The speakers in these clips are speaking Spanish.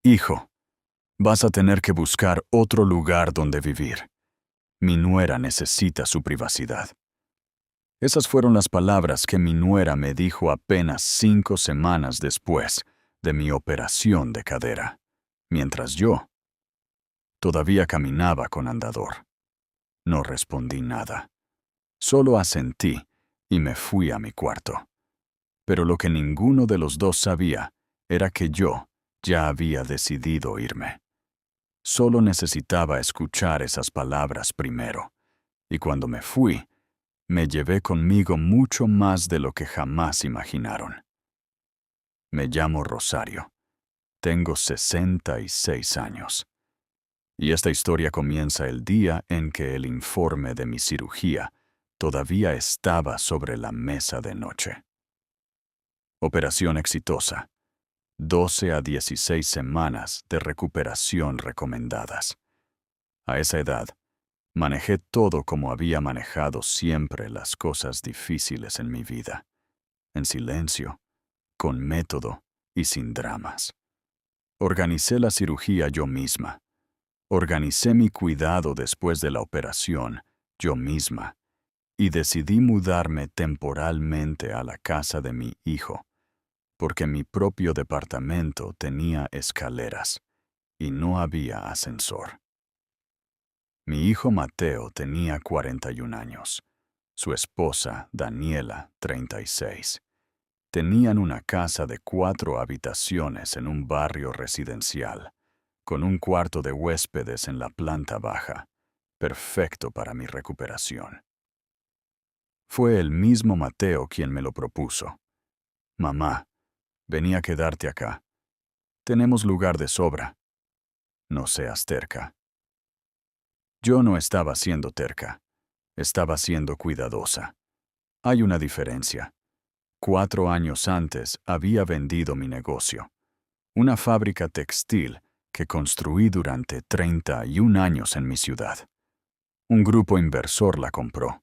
Hijo, vas a tener que buscar otro lugar donde vivir. Mi nuera necesita su privacidad. Esas fueron las palabras que mi nuera me dijo apenas 5 semanas después de mi operación de cadera, mientras yo todavía caminaba con andador. No respondí nada. Solo asentí y me fui a mi cuarto. Pero lo que ninguno de los dos sabía era que yo ya había decidido irme. Solo necesitaba escuchar esas palabras primero, y cuando me fui, me llevé conmigo mucho más de lo que jamás imaginaron. Me llamo Rosario. Tengo 66 años. Y esta historia comienza el día en que el informe de mi cirugía todavía estaba sobre la mesa de noche. Operación exitosa. 12 a 16 semanas de recuperación recomendadas. A esa edad, manejé todo como había manejado siempre las cosas difíciles en mi vida. En silencio, con método y sin dramas. Organicé la cirugía yo misma. Organicé mi cuidado después de la operación yo misma. Y decidí mudarme temporalmente a la casa de mi hijo, porque mi propio departamento tenía escaleras y no había ascensor. Mi hijo Mateo tenía 41 años. Su esposa, Daniela, 36. Tenían una casa de 4 habitaciones en un barrio residencial, con un cuarto de huéspedes en la planta baja, perfecto para mi recuperación. Fue el mismo Mateo quien me lo propuso. Mamá, vení a quedarte acá. Tenemos lugar de sobra. No seas terca. Yo no estaba siendo terca. Estaba siendo cuidadosa. Hay una diferencia. 4 años antes había vendido mi negocio. Una fábrica textil que construí durante 31 años en mi ciudad. Un grupo inversor la compró.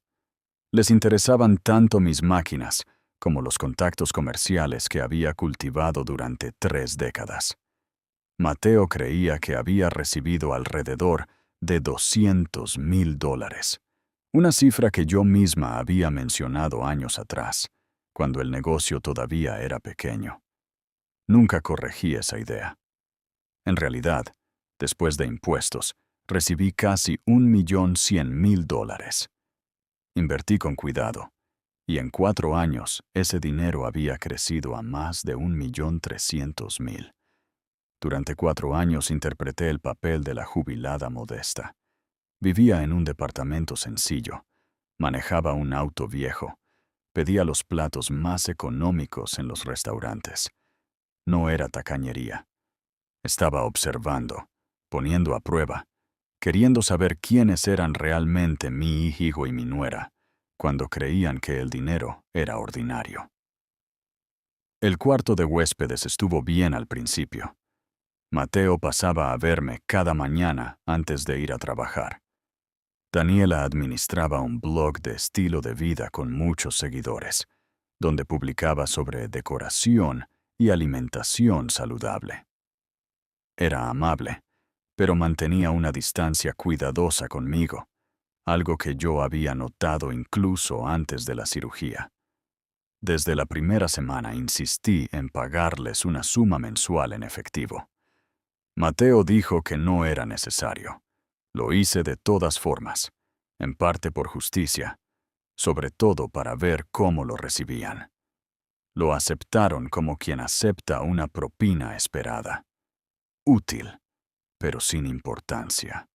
Les interesaban tanto mis máquinas como los contactos comerciales que había cultivado durante 3 décadas. Mateo creía que había recibido alrededor de $200,000, una cifra que yo misma había mencionado años atrás, cuando el negocio todavía era pequeño. Nunca corregí esa idea. En realidad, después de impuestos, recibí casi $1,100,000. Invertí con cuidado, y en 4 años ese dinero había crecido a más de 1,300,000. Durante 4 años interpreté el papel de la jubilada modesta. Vivía en un departamento sencillo, manejaba un auto viejo, pedía los platos más económicos en los restaurantes. No era tacañería. Estaba observando, poniendo a prueba, queriendo saber quiénes eran realmente mi hijo y mi nuera, cuando creían que el dinero era ordinario. El cuarto de huéspedes estuvo bien al principio. Mateo pasaba a verme cada mañana antes de ir a trabajar. Daniela administraba un blog de estilo de vida con muchos seguidores, donde publicaba sobre decoración y alimentación saludable. Era amable, pero mantenía una distancia cuidadosa conmigo, algo que yo había notado incluso antes de la cirugía. Desde la primera semana insistí en pagarles una suma mensual en efectivo. Mateo dijo que no era necesario. Lo hice de todas formas, en parte por justicia, sobre todo para ver cómo lo recibían. Lo aceptaron como quien acepta una propina esperada. Útil, pero sin importancia.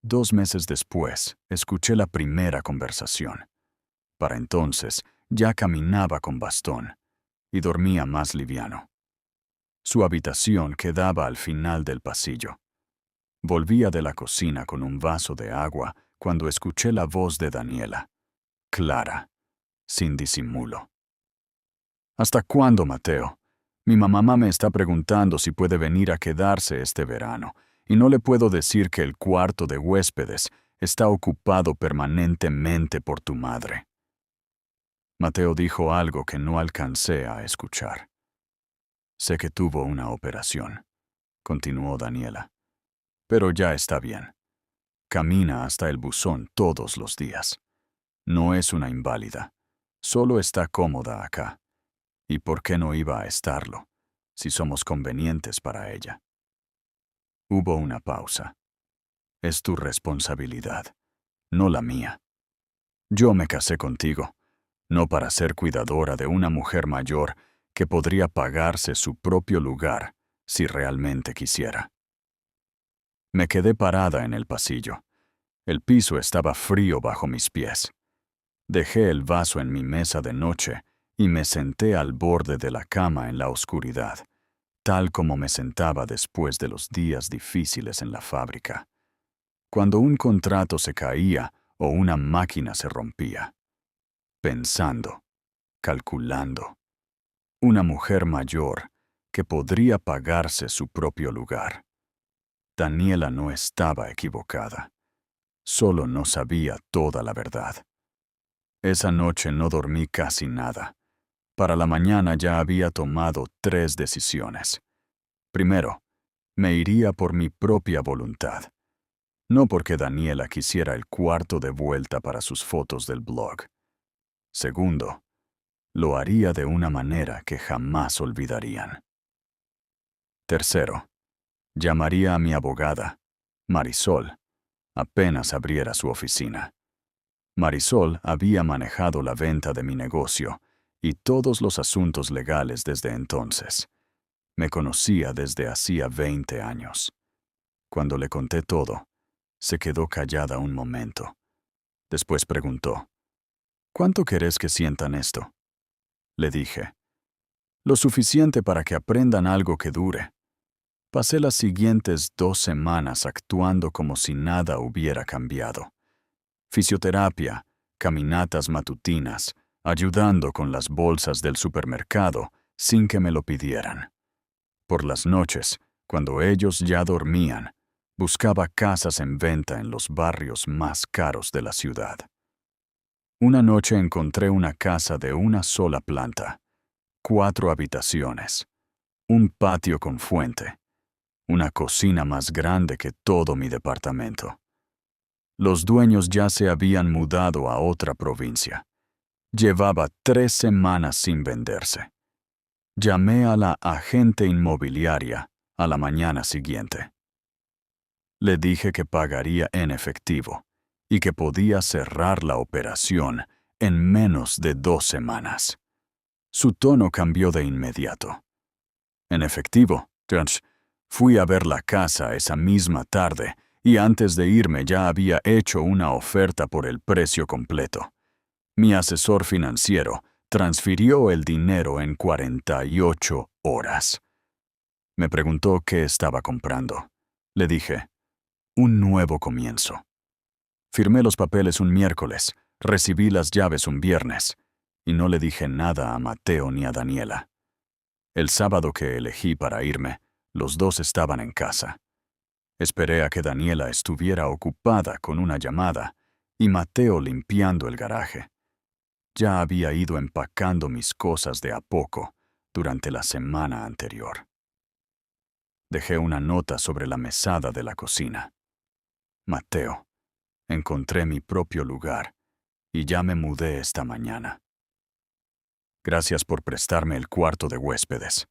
2 meses después, escuché la primera conversación. Para entonces, ya caminaba con bastón y dormía más liviano. Su habitación quedaba al final del pasillo. Volvía de la cocina con un vaso de agua cuando escuché la voz de Daniela, clara, sin disimulo. ¿Hasta cuándo, Mateo? Mi mamá me está preguntando si puede venir a quedarse este verano, y no le puedo decir que el cuarto de huéspedes está ocupado permanentemente por tu madre. Mateo dijo algo que no alcancé a escuchar. Sé que tuvo una operación. continuó Daniela. Pero ya está bien. Camina hasta el buzón todos los días. No es una inválida. Solo está cómoda acá. ¿Y por qué no iba a estarlo, si somos convenientes para ella? Hubo una pausa. Es tu responsabilidad, no la mía. Yo me casé contigo, no para ser cuidadora de una mujer mayor que podría pagarse su propio lugar si realmente quisiera. Me quedé parada en el pasillo. El piso estaba frío bajo mis pies. Dejé el vaso en mi mesa de noche y me senté al borde de la cama en la oscuridad, tal como me sentaba después de los días difíciles en la fábrica, cuando un contrato se caía o una máquina se rompía. Pensando, calculando. Una mujer mayor que podría pagarse su propio lugar. Daniela no estaba equivocada. Solo no sabía toda la verdad. Esa noche no dormí casi nada. Para la mañana ya había tomado 3 decisiones. Primero, me iría por mi propia voluntad. No porque Daniela quisiera el cuarto de vuelta para sus fotos del blog. Segundo, lo haría de una manera que jamás olvidarían. Tercero, llamaría a mi abogada, Marisol, apenas abriera su oficina. Marisol había manejado la venta de mi negocio y todos los asuntos legales desde entonces. Me conocía desde hacía 20 años. Cuando le conté todo, se quedó callada un momento. Después preguntó, ¿cuánto querés que sientan esto? Le dije, lo suficiente para que aprendan algo que dure. Pasé las siguientes 2 semanas actuando como si nada hubiera cambiado. Fisioterapia, caminatas matutinas, ayudando con las bolsas del supermercado sin que me lo pidieran. Por las noches, cuando ellos ya dormían, buscaba casas en venta en los barrios más caros de la ciudad. Una noche encontré una casa de una sola planta, 4 habitaciones, un patio con fuente, una cocina más grande que todo mi departamento. Los dueños ya se habían mudado a otra provincia. Llevaba 3 semanas sin venderse. Llamé a la agente inmobiliaria a la mañana siguiente. Le dije que pagaría en efectivo y que podía cerrar la operación en menos de 2 semanas. Su tono cambió de inmediato. En efectivo, Josh, fui a ver la casa esa misma tarde y antes de irme ya había hecho una oferta por el precio completo. Mi asesor financiero transfirió el dinero en 48 horas. Me preguntó qué estaba comprando. Le dije, un nuevo comienzo. Firmé los papeles un miércoles, recibí las llaves un viernes, y no le dije nada a Mateo ni a Daniela. El sábado que elegí para irme, los dos estaban en casa. Esperé a que Daniela estuviera ocupada con una llamada y Mateo limpiando el garaje. Ya había ido empacando mis cosas de a poco durante la semana anterior. Dejé una nota sobre la mesada de la cocina. Mateo, encontré mi propio lugar y ya me mudé esta mañana. Gracias por prestarme el cuarto de huéspedes.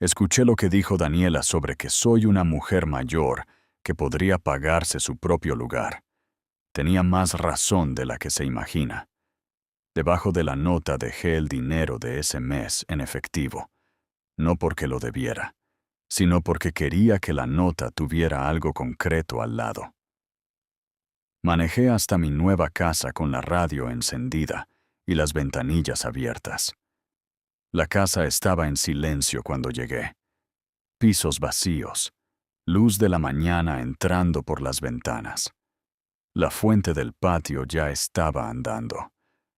Escuché lo que dijo Daniela sobre que soy una mujer mayor que podría pagarse su propio lugar. Tenía más razón de la que se imagina. Debajo de la nota dejé el dinero de ese mes en efectivo, no porque lo debiera, sino porque quería que la nota tuviera algo concreto al lado. Manejé hasta mi nueva casa con la radio encendida y las ventanillas abiertas. La casa estaba en silencio cuando llegué. Pisos vacíos, luz de la mañana entrando por las ventanas. La fuente del patio ya estaba andando.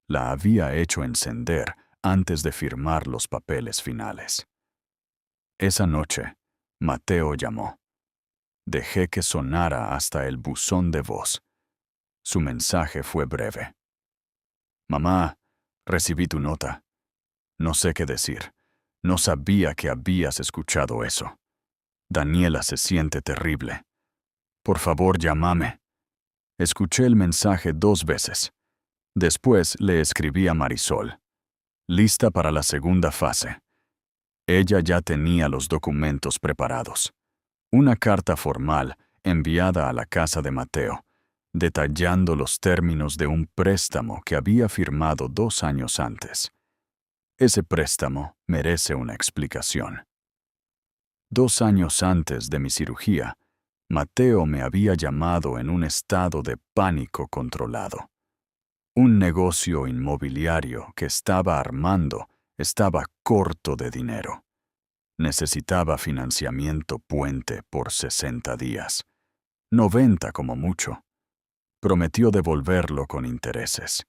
La había hecho encender antes de firmar los papeles finales. Esa noche, Mateo llamó. Dejé que sonara hasta el buzón de voz. Su mensaje fue breve. Mamá, recibí tu nota. No sé qué decir. No sabía que habías escuchado eso. Daniela se siente terrible. Por favor, llámame. Escuché el mensaje 2 veces. Después le escribí a Marisol. Lista para la segunda fase. Ella ya tenía los documentos preparados. Una carta formal enviada a la casa de Mateo, detallando los términos de un préstamo que había firmado 2 años antes. Ese préstamo merece una explicación. 2 años antes de mi cirugía, Mateo me había llamado en un estado de pánico controlado. Un negocio inmobiliario que estaba armando estaba corto de dinero. Necesitaba financiamiento puente por 60 días, 90 como mucho. Prometió devolverlo con intereses.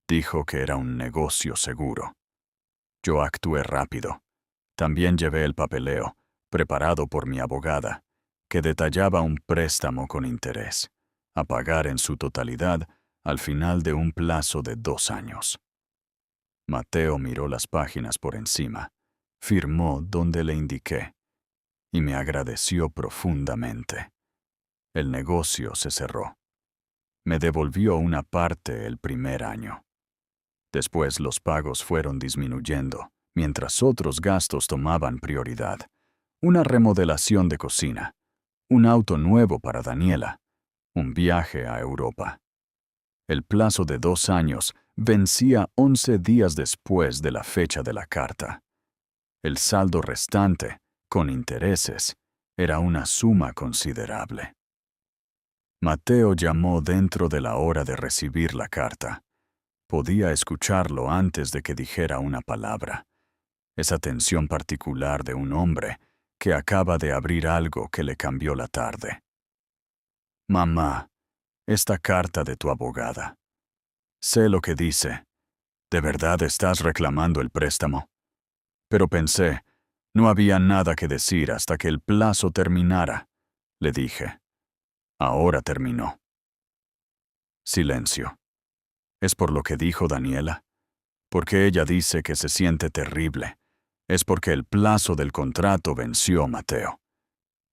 Dijo que era un negocio seguro. Yo actué rápido. También llevé el papeleo, preparado por mi abogada, que detallaba un préstamo con interés, a pagar en su totalidad al final de un plazo de 2 años. Mateo miró las páginas por encima, firmó donde le indiqué, y me agradeció profundamente. El negocio se cerró. Me devolvió una parte el primer año. Después los pagos fueron disminuyendo, mientras otros gastos tomaban prioridad. Una remodelación de cocina, un auto nuevo para Daniela, un viaje a Europa. El plazo de 2 años vencía 11 días después de la fecha de la carta. El saldo restante, con intereses, era una suma considerable. Mateo llamó dentro de la hora de recibir la carta. Podía escucharlo antes de que dijera una palabra. Esa tensión particular de un hombre que acaba de abrir algo que le cambió la tarde. Mamá, esta carta de tu abogada. Sé lo que dice. ¿De verdad estás reclamando el préstamo? Pero pensé, no había nada que decir hasta que el plazo terminara. Le dije. Ahora terminó. Silencio. ¿Es por lo que dijo Daniela? Porque ella dice que se siente terrible. Es porque el plazo del contrato venció, Mateo.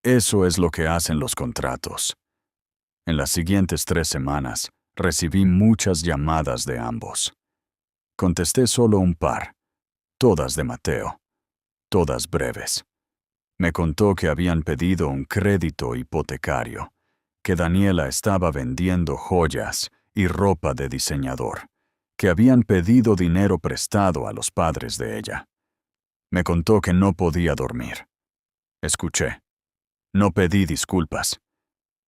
Eso es lo que hacen los contratos. En las siguientes 3 semanas, recibí muchas llamadas de ambos. Contesté solo un par, todas de Mateo, todas breves. Me contó que habían pedido un crédito hipotecario, que Daniela estaba vendiendo joyas y ropa de diseñador, que habían pedido dinero prestado a los padres de ella. Me contó que no podía dormir. Escuché. No pedí disculpas.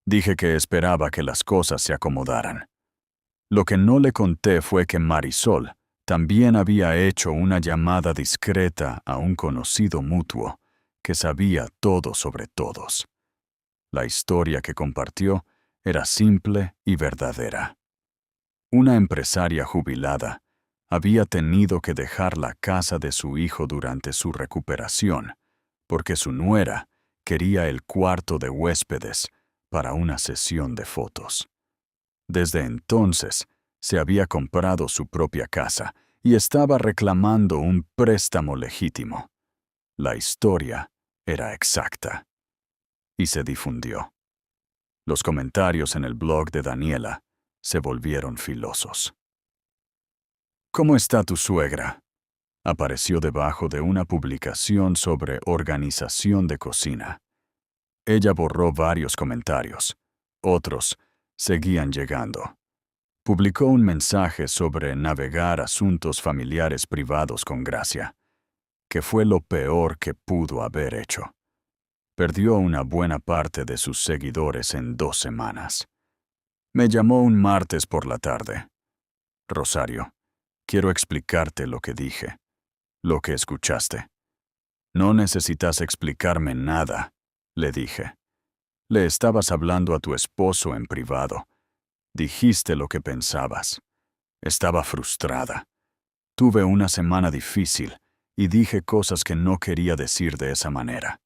Dije que esperaba que las cosas se acomodaran. Lo que no le conté fue que Marisol también había hecho una llamada discreta a un conocido mutuo que sabía todo sobre todos. La historia que compartió era simple y verdadera. Una empresaria jubilada había tenido que dejar la casa de su hijo durante su recuperación, porque su nuera quería el cuarto de huéspedes para una sesión de fotos. Desde entonces, se había comprado su propia casa y estaba reclamando un préstamo legítimo. La historia era exacta. Y se difundió. Los comentarios en el blog de Daniela se volvieron filosos. ¿Cómo está tu suegra? Apareció debajo de una publicación sobre organización de cocina. Ella borró varios comentarios. Otros seguían llegando. Publicó un mensaje sobre navegar asuntos familiares privados con gracia, que fue lo peor que pudo haber hecho. Perdió una buena parte de sus seguidores en 2 semanas. Me llamó un martes por la tarde. Rosario, quiero explicarte lo que dije, lo que escuchaste. No necesitas explicarme nada, le dije. Le estabas hablando a tu esposo en privado. Dijiste lo que pensabas. Estaba frustrada. Tuve una semana difícil y dije cosas que no quería decir de esa manera.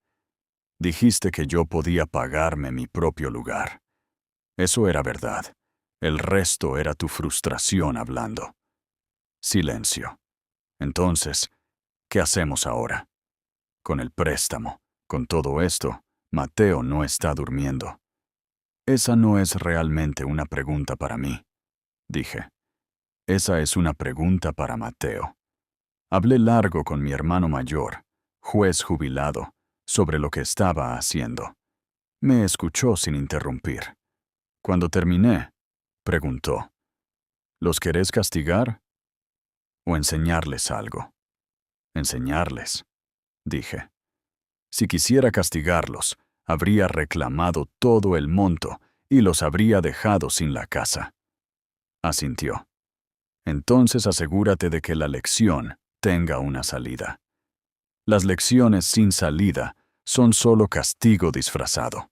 Dijiste que yo podía pagarme mi propio lugar. Eso era verdad. El resto era tu frustración hablando. Silencio. Entonces, ¿qué hacemos ahora? Con el préstamo, con todo esto, Mateo no está durmiendo. Esa no es realmente una pregunta para mí, dije. Esa es una pregunta para Mateo. Hablé largo con mi hermano mayor, juez jubilado, sobre lo que estaba haciendo. Me escuchó sin interrumpir. Cuando terminé, preguntó, ¿los querés castigar o enseñarles algo? Enseñarles, dije. Si quisiera castigarlos, habría reclamado todo el monto y los habría dejado sin la casa. Asintió. Entonces asegúrate de que la lección tenga una salida. Las lecciones sin salida son solo castigo disfrazado.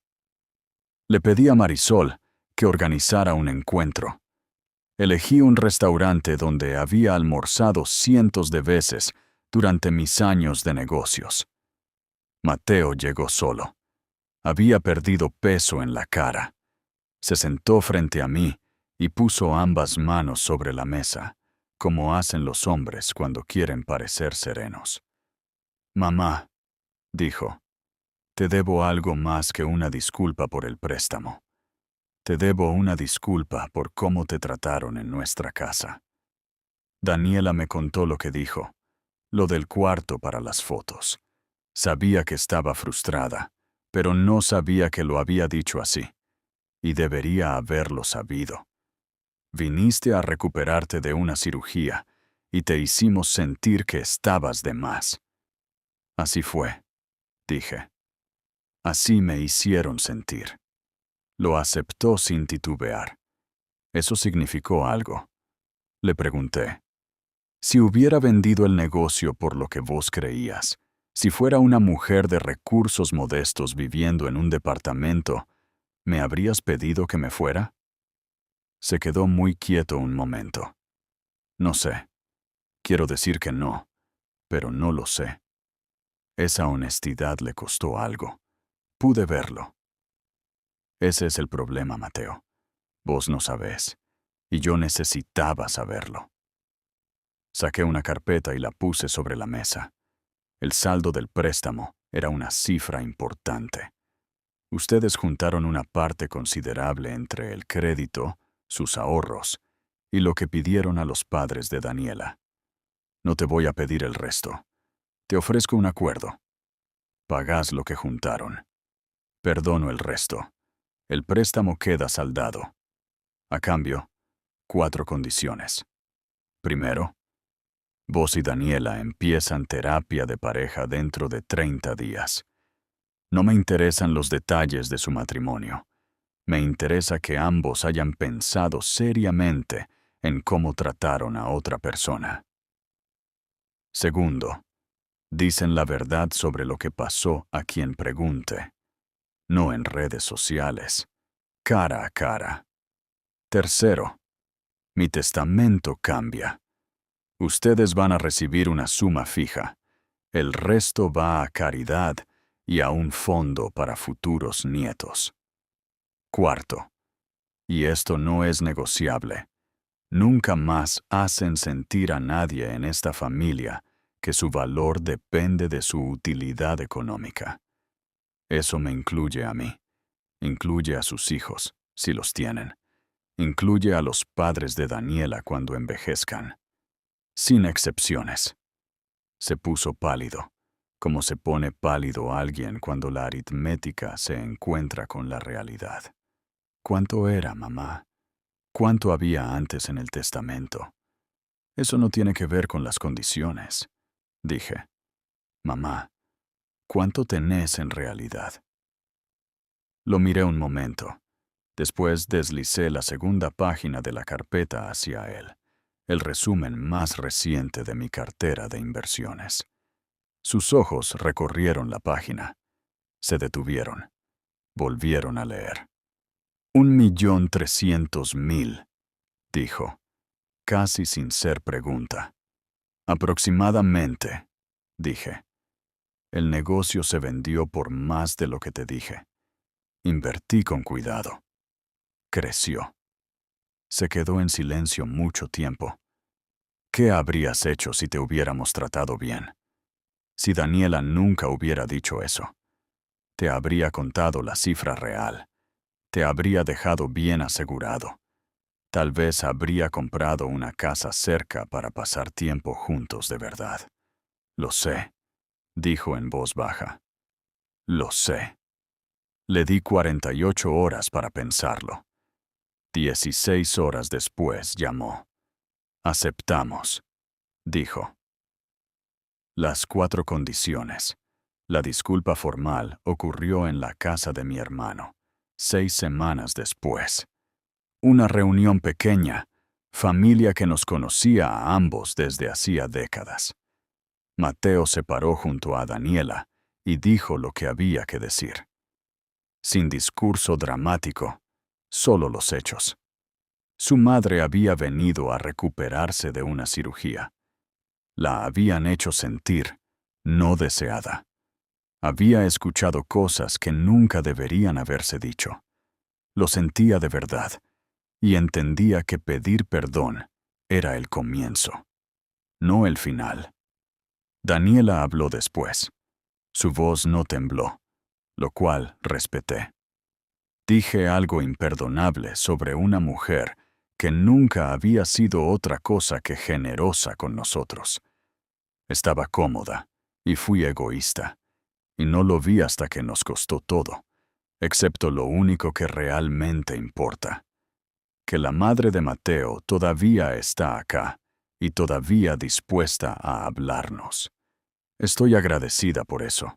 Le pedí a Marisol que organizara un encuentro. Elegí un restaurante donde había almorzado cientos de veces durante mis años de negocios. Mateo llegó solo. Había perdido peso en la cara. Se sentó frente a mí y puso ambas manos sobre la mesa, como hacen los hombres cuando quieren parecer serenos. Mamá, dijo, te debo algo más que una disculpa por el préstamo. Te debo una disculpa por cómo te trataron en nuestra casa. Daniela me contó lo que dijo, lo del cuarto para las fotos. Sabía que estaba frustrada, pero no sabía que lo había dicho así, y debería haberlo sabido. Viniste a recuperarte de una cirugía y te hicimos sentir que estabas de más. Así fue, dije. Así me hicieron sentir. Lo aceptó sin titubear. ¿Eso significó algo? Le pregunté. Si hubiera vendido el negocio por lo que vos creías, si fuera una mujer de recursos modestos viviendo en un departamento, ¿me habrías pedido que me fuera? Se quedó muy quieto un momento. No sé. Quiero decir que no, pero no lo sé. Esa honestidad le costó algo. Pude verlo. Ese es el problema, Mateo. Vos no sabés, y yo necesitaba saberlo. Saqué una carpeta y la puse sobre la mesa. El saldo del préstamo era una cifra importante. Ustedes juntaron una parte considerable entre el crédito, sus ahorros, y lo que pidieron a los padres de Daniela. No te voy a pedir el resto. Te ofrezco un acuerdo. Pagás lo que juntaron. Perdono el resto. El préstamo queda saldado. A cambio, 4 condiciones. Primero, vos y Daniela empiezan terapia de pareja dentro de 30 días. No me interesan los detalles de su matrimonio. Me interesa que ambos hayan pensado seriamente en cómo trataron a otra persona. Segundo, dicen la verdad sobre lo que pasó a quien pregunte. No en redes sociales, cara a cara. Tercero, mi testamento cambia. Ustedes van a recibir una suma fija. El resto va a caridad y a un fondo para futuros nietos. Cuarto, y esto no es negociable, nunca más hacen sentir a nadie en esta familia que su valor depende de su utilidad económica. Eso me incluye a mí, incluye a sus hijos, si los tienen, incluye a los padres de Daniela cuando envejezcan. Sin excepciones. Se puso pálido, como se pone pálido alguien cuando la aritmética se encuentra con la realidad. ¿Cuánto era, mamá? ¿Cuánto había antes en el testamento? Eso no tiene que ver con las condiciones. Dije, mamá, ¿cuánto tenés en realidad? Lo miré un momento. Después deslicé la segunda página de la carpeta hacia él, el resumen más reciente de mi cartera de inversiones. Sus ojos recorrieron la página. Se detuvieron. Volvieron a leer. 1.300.000, dijo, casi sin ser pregunta. Aproximadamente, dije. El negocio se vendió por más de lo que te dije. Invertí con cuidado. Creció. Se quedó en silencio mucho tiempo. ¿Qué habrías hecho si te hubiéramos tratado bien? Si Daniela nunca hubiera dicho eso. te habría contado la cifra real. Te habría dejado bien asegurado. Tal vez habría comprado una casa cerca para pasar tiempo juntos de verdad. Lo sé, dijo en voz baja. Lo sé. Le di 48 horas para pensarlo. 16 horas después llamó. Aceptamos, dijo. Las 4 condiciones. La disculpa formal ocurrió en la casa de mi hermano, 6 semanas después. Una reunión pequeña, familia que nos conocía a ambos desde hacía décadas. Mateo se paró junto a Daniela y dijo lo que había que decir. Sin discurso dramático, solo los hechos. Su madre había venido a recuperarse de una cirugía. La habían hecho sentir no deseada. Había escuchado cosas que nunca deberían haberse dicho. Lo sentía de verdad y entendía que pedir perdón era el comienzo, no el final. Daniela habló después. Su voz no tembló, lo cual respeté. Dije algo imperdonable sobre una mujer que nunca había sido otra cosa que generosa con nosotros. Estaba cómoda y fui egoísta, y no lo vi hasta que nos costó todo, excepto lo único que realmente importa. Que la madre de Mateo todavía está acá y todavía dispuesta a hablarnos. Estoy agradecida por eso.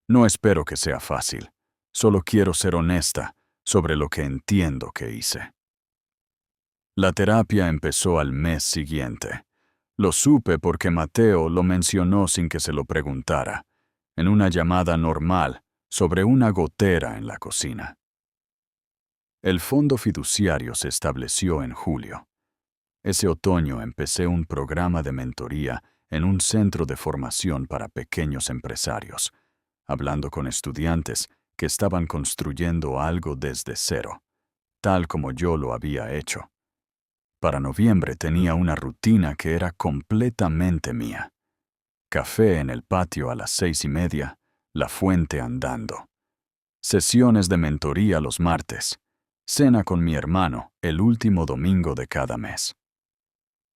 No espero que sea fácil. Solo quiero ser honesta sobre lo que entiendo que hice. La terapia empezó al mes siguiente. Lo supe porque Mateo lo mencionó sin que se lo preguntara, en una llamada normal sobre una gotera en la cocina. El fondo fiduciario se estableció en julio. Ese otoño empecé un programa de mentoría en un centro de formación para pequeños empresarios, hablando con estudiantes que estaban construyendo algo desde cero, tal como yo lo había hecho. Para noviembre tenía una rutina que era completamente mía. Café en el patio a las 6:30, la fuente andando. Sesiones de mentoría los martes. Cena con mi hermano el último domingo de cada mes.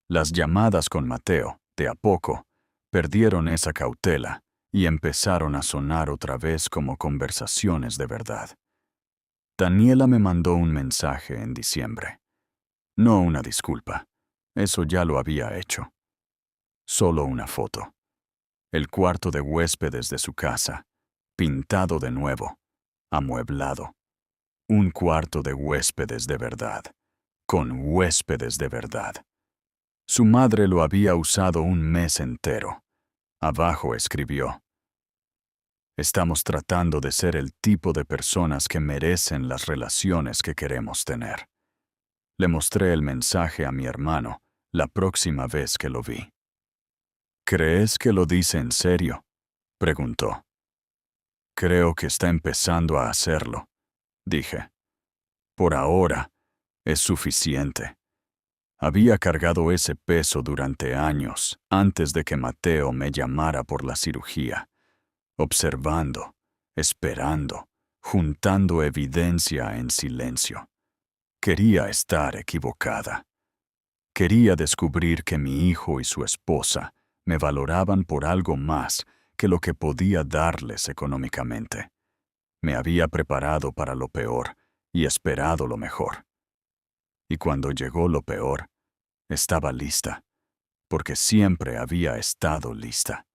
Las llamadas con Mateo, de a poco, perdieron esa cautela y empezaron a sonar otra vez como conversaciones de verdad. Daniela me mandó un mensaje en diciembre. No una disculpa, eso ya lo había hecho. Solo una foto. El cuarto de huéspedes de su casa, pintado de nuevo, amueblado. Un cuarto de huéspedes de verdad, con huéspedes de verdad. Su madre lo había usado un mes entero. Abajo escribió: estamos tratando de ser el tipo de personas que merecen las relaciones que queremos tener. Le mostré el mensaje a mi hermano la próxima vez que lo vi. ¿Crees que lo dice en serio?, preguntó. Creo que está empezando a hacerlo, dije. Por ahora, es suficiente. Había cargado ese peso durante años antes de que Mateo me llamara por la cirugía, observando, esperando, juntando evidencia en silencio. Quería estar equivocada. Quería descubrir que mi hijo y su esposa me valoraban por algo más que lo que podía darles económicamente. Me había preparado para lo peor y esperado lo mejor. Y cuando llegó lo peor, estaba lista, porque siempre había estado lista.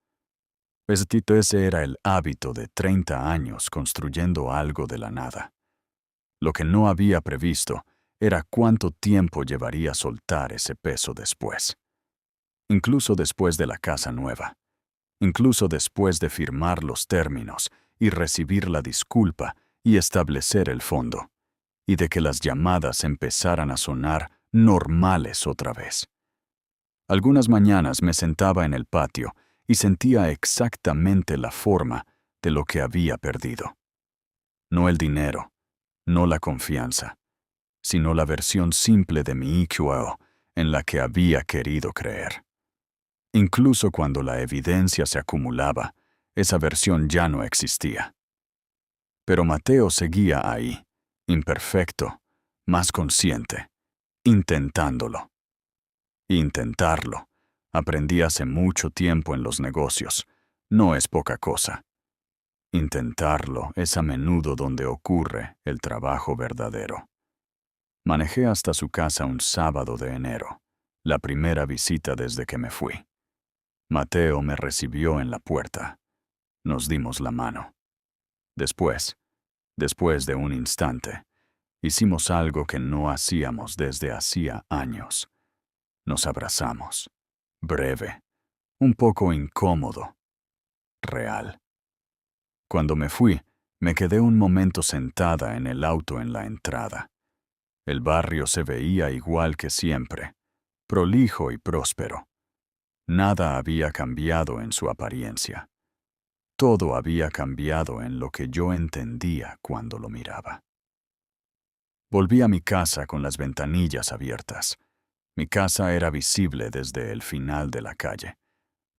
Ese era el hábito de 30 años construyendo algo de la nada. Lo que no había previsto era cuánto tiempo llevaría soltar ese peso después. Incluso después de la casa nueva. Incluso después de firmar los términos y recibir la disculpa y establecer el fondo. Y de que las llamadas empezaran a sonar normales otra vez. Algunas mañanas me sentaba en el patio y sentía exactamente la forma de lo que había perdido. No el dinero, no la confianza, sino la versión simple de mi IQO en la que había querido creer. Incluso cuando la evidencia se acumulaba, esa versión ya no existía. Pero Mateo seguía ahí, imperfecto, más consciente, intentándolo. Intentarlo. Aprendí hace mucho tiempo en los negocios. No es poca cosa. Intentarlo es a menudo donde ocurre el trabajo verdadero. Manejé hasta su casa un sábado de enero, la primera visita desde que me fui. Mateo me recibió en la puerta. Nos dimos la mano. Después de un instante, hicimos algo que no hacíamos desde hacía años. Nos abrazamos. Breve, un poco incómodo, real. Cuando me fui, me quedé un momento sentada en el auto en la entrada. El barrio se veía igual que siempre, prolijo y próspero. Nada había cambiado en su apariencia. Todo había cambiado en lo que yo entendía cuando lo miraba. Volví a mi casa con las ventanillas abiertas. Mi casa era visible desde el final de la calle,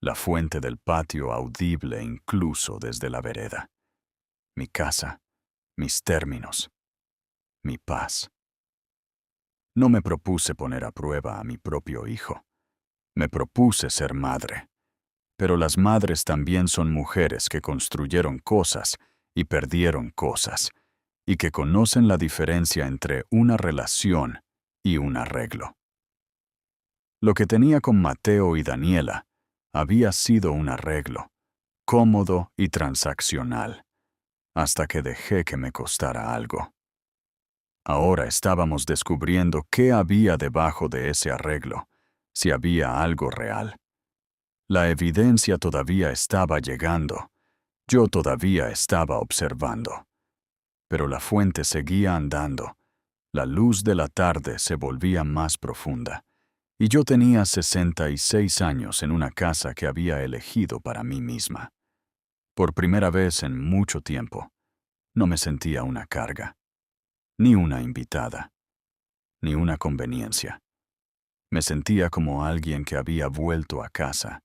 la fuente del patio audible incluso desde la vereda. Mi casa, mis términos, mi paz. No me propuse poner a prueba a mi propio hijo. Me propuse ser madre. Pero las madres también son mujeres que construyeron cosas y perdieron cosas, y que conocen la diferencia entre una relación y un arreglo. Lo que tenía con Mateo y Daniela había sido un arreglo, cómodo y transaccional, hasta que dejé que me costara algo. Ahora estábamos descubriendo qué había debajo de ese arreglo, si había algo real. La evidencia todavía estaba llegando, yo todavía estaba observando. Pero la fuente seguía andando, la luz de la tarde se volvía más profunda, y yo tenía 66 años en una casa que había elegido para mí misma. Por primera vez en mucho tiempo, no me sentía una carga, ni una invitada, ni una conveniencia. Me sentía como alguien que había vuelto a casa,